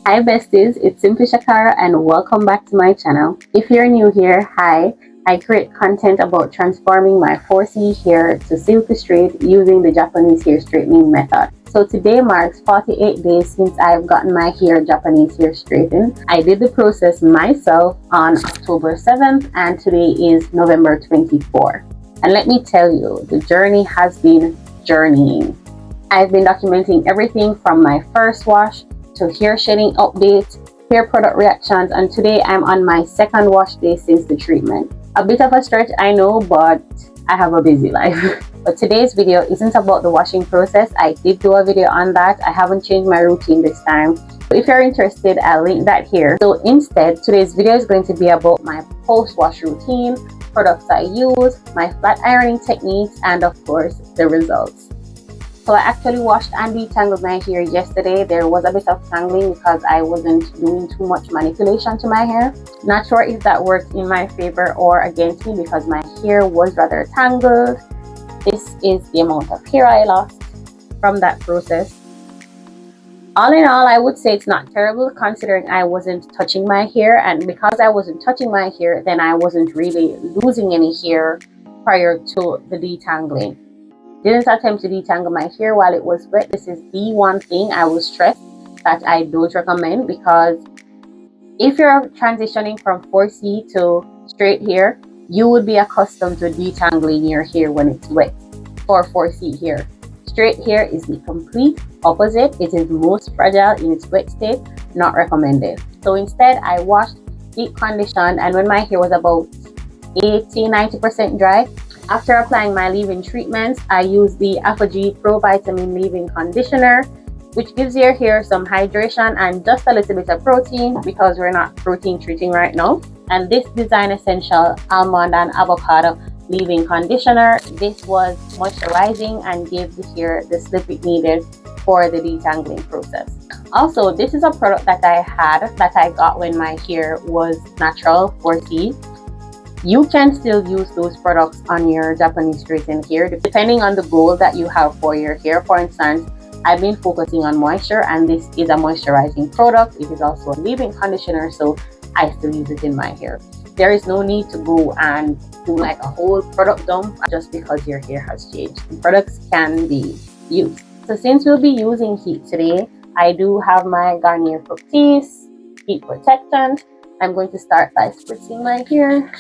Hi besties, it's Simply Shakara and welcome back to my channel. If you're new here, hi. I create content about transforming my 4C hair to silky straight using the Japanese hair straightening method. So today marks 48 days since I've gotten my Japanese hair straightened. I did the process myself on October 7th and today is November 24th. And let me tell you, the journey has been journeying. I've been documenting everything from my first wash to hair shedding updates, hair product reactions, and today I'm on my second wash day since the treatment. A bit of a stretch, I know, but I have a busy life. But today's video isn't about the washing process. I did do a video on that. I haven't changed my routine this time. So if you're interested, I'll link that here. So instead, today's video is going to be about my post-wash routine, products I use, my flat ironing techniques, and of course, the results. So I actually washed and detangled my hair yesterday. There was a bit of tangling because I wasn't doing too much manipulation to my hair. Not sure if that worked in my favor or against me because my hair was rather tangled. This is the amount of hair I lost from that process. All in all, I would say it's not terrible considering I wasn't touching my hair, and because I wasn't touching my hair, then I wasn't really losing any hair prior to the detangling. Didn't attempt to detangle my hair while it was wet. This is the one thing I will stress that I don't recommend, because if you're transitioning from 4C to straight hair, you would be accustomed to detangling your hair when it's wet for 4C hair. Straight hair is the complete opposite. It is most fragile in its wet state, not recommended. So instead, I washed, deep conditioned, and when my hair was about 80-90% dry, after applying my leave-in treatments, I use the Apogee Pro Vitamin Leave-In Conditioner, which gives your hair some hydration and just a little bit of protein because we're not protein treating right now. And this Design Essential Almond and Avocado Leave-In Conditioner, this was moisturizing and gave the hair the slip it needed for the detangling process. Also, this is a product that I got when my hair was natural 4C. You can still use those products on your Japanese straightened hair depending on the goal that you have for your hair. For instance, I've been focusing on moisture, and this is a moisturizing product. It is also a leave-in conditioner, so I still use it in my hair. There is no need to go and do like a whole product dump just because your hair has changed. The products can be used. So since we'll be using heat today, I do have my Garnier Fructis heat protectant. I'm going to start by spritzing my hair,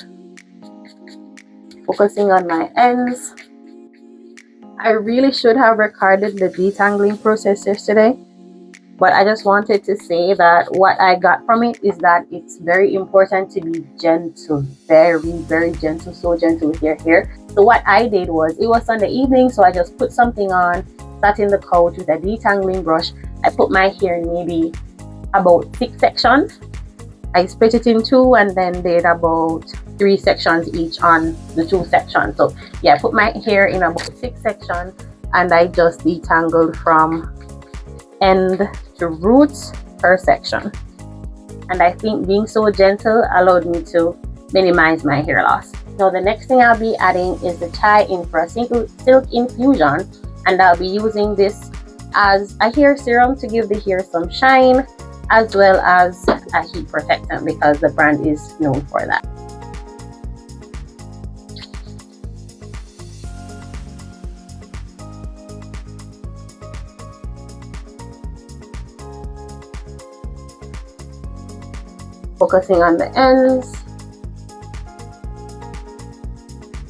focusing on my ends. I really should have recorded the detangling process yesterday, but I just wanted to say that what I got from it is that it's very important to be gentle, very gentle, so gentle with your hair. So what I did was, it was Sunday evening, so I just put something on, sat in the couch with a detangling brush. I put my hair in maybe about 6 sections. I split it in 2 and then did about 3 sections each on the 2 sections. So yeah, I put my hair in about 6 sections and I just detangled from end to roots per section. And I think being so gentle allowed me to minimize my hair loss. Now the next thing I'll be adding is the Chai Infra Silk Infusion, and I'll be using this as a hair serum to give the hair some shine, as well as a heat protectant because the brand is known for that. Focusing on the ends.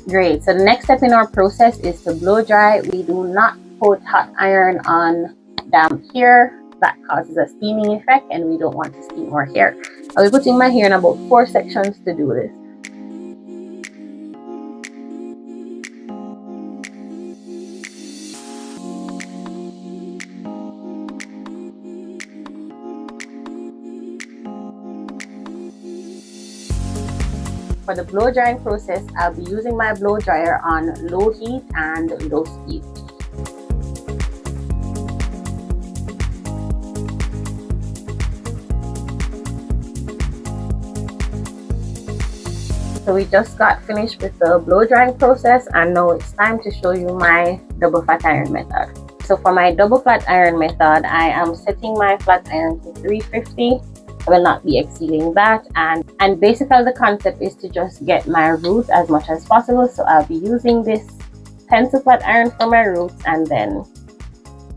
Great. So the next step in our process is to blow dry. We do not put hot iron on damp hair. That causes a steaming effect and we don't want to steam our hair. I'll be putting my hair in about 4 sections to do this. For the blow drying process, I'll be using my blow dryer on low heat and low speed. So we just got finished with the blow drying process, and now it's time to show you my double fat iron method. So for my double flat iron method, I am setting my flat iron to 350. I will not be exceeding that, and basically the concept is to just get my roots as much as possible. So I'll be using this pencil flat iron for my roots and then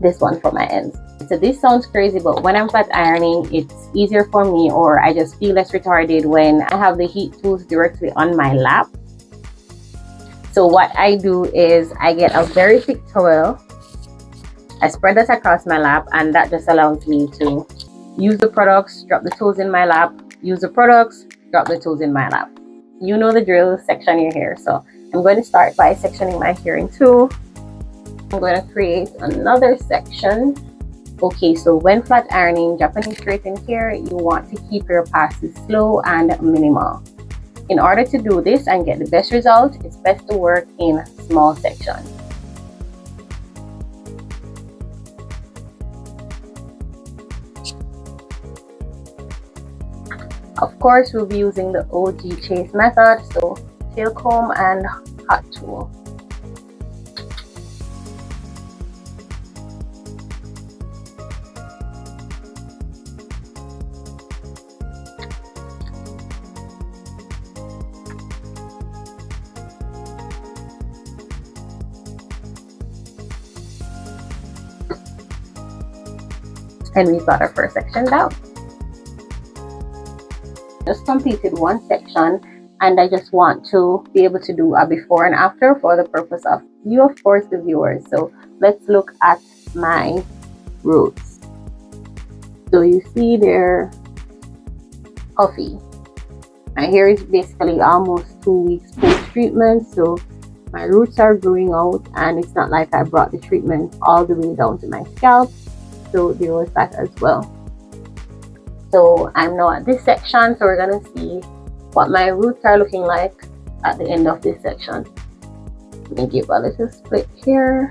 this one for my ends. So this sounds crazy, but when I'm flat ironing, it's easier for me, or I just feel less retarded when I have the heat tools directly on my lap. So what I do is I get a very thick towel, I spread that across my lap, and that just allows me to use the products, drop the tools in my lap, use the products, drop the tools in my lap. You know the drill, section your hair. So I'm going to start by sectioning my hair in two. I'm going to create another section. Okay, so when flat ironing Japanese straightened hair, you want to keep your passes slow and minimal. In order to do this and get the best result, it's best to work in small sections. Of course, we'll be using the OG chase method, so tail comb and hot tool. And we've got our first section down. Just completed one section, and I just want to be able to do a before and after for the purpose of you, of course, the viewers. So let's look at my roots. So you see they're puffy. My hair is basically almost 2 weeks post treatment, so my roots are growing out, and it's not like I brought the treatment all the way down to my scalp, so there was that as well. So I'm now at this section, so we're gonna see what my roots are looking like at the end of this section. Let me give a little split here.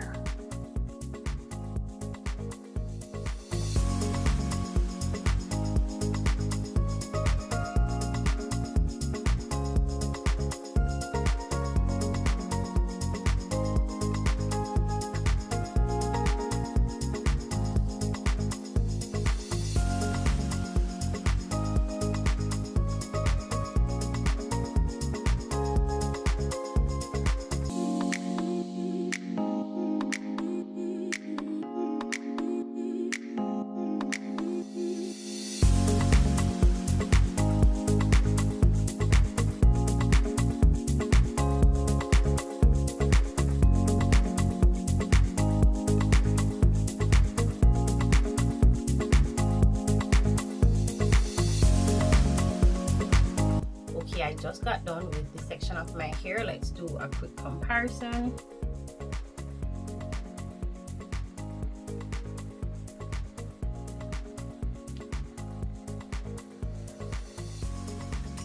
Okay, I just got done with this section of my hair. Let's do a quick comparison.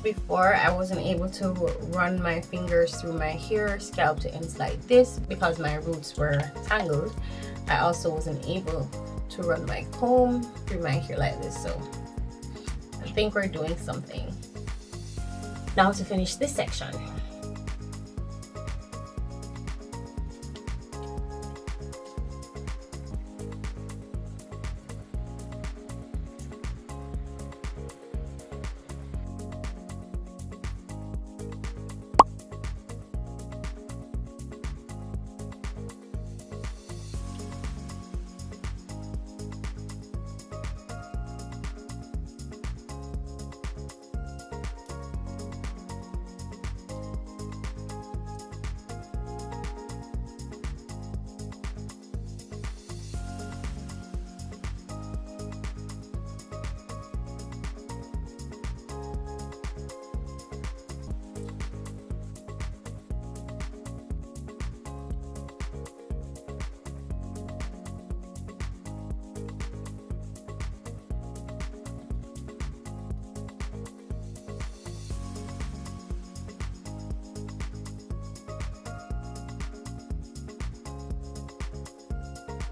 Before, I wasn't able to run my fingers through my hair, scalp to ends like this because my roots were tangled. I also wasn't able to run my comb through my hair like this, so I think we're doing something. Now to finish this section.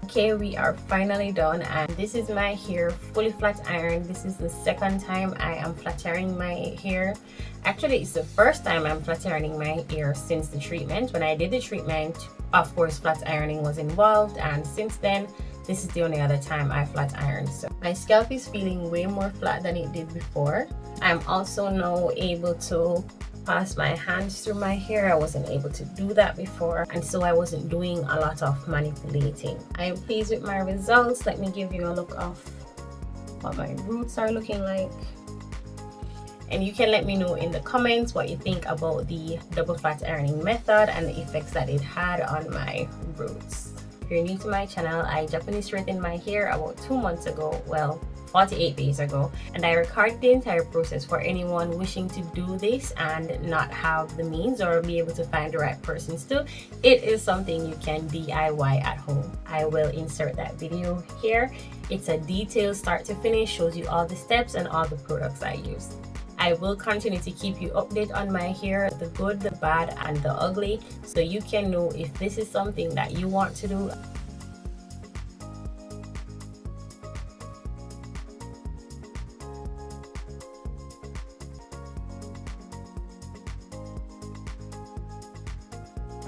Okay, we are finally done, and this is my hair fully flat ironed. This is the second time I am flat ironing my hair, Actually, it's the first time I'm flat ironing my hair since the treatment. When I did the treatment, of course, flat ironing was involved, and since then, this is the only other time I flat ironed. So my scalp is feeling way more flat than it did before. I'm also now able to pass my hands through my hair. I wasn't able to do that before, and so I wasn't doing a lot of manipulating. I am pleased with my results. Let me give you a look of what my roots are looking like. And you can let me know in the comments what you think about the double flat ironing method and the effects that it had on my roots. If you're new to my channel, I Japanese straightened my hair about 2 months ago, well, 48 days ago, and I recorded the entire process for anyone wishing to do this and not have the means or be able to find the right persons to. It is something you can DIY at home. I will insert that video here. It's a detailed start to finish, shows you all the steps and all the products I used. I will continue to keep you updated on my hair, the good, the bad, and the ugly, so you can know if this is something that you want to do.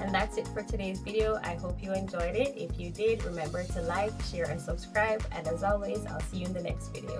And that's it for today's video. I hope you enjoyed it. If you did, remember to like, share, and subscribe. And as always, I'll see you in the next video.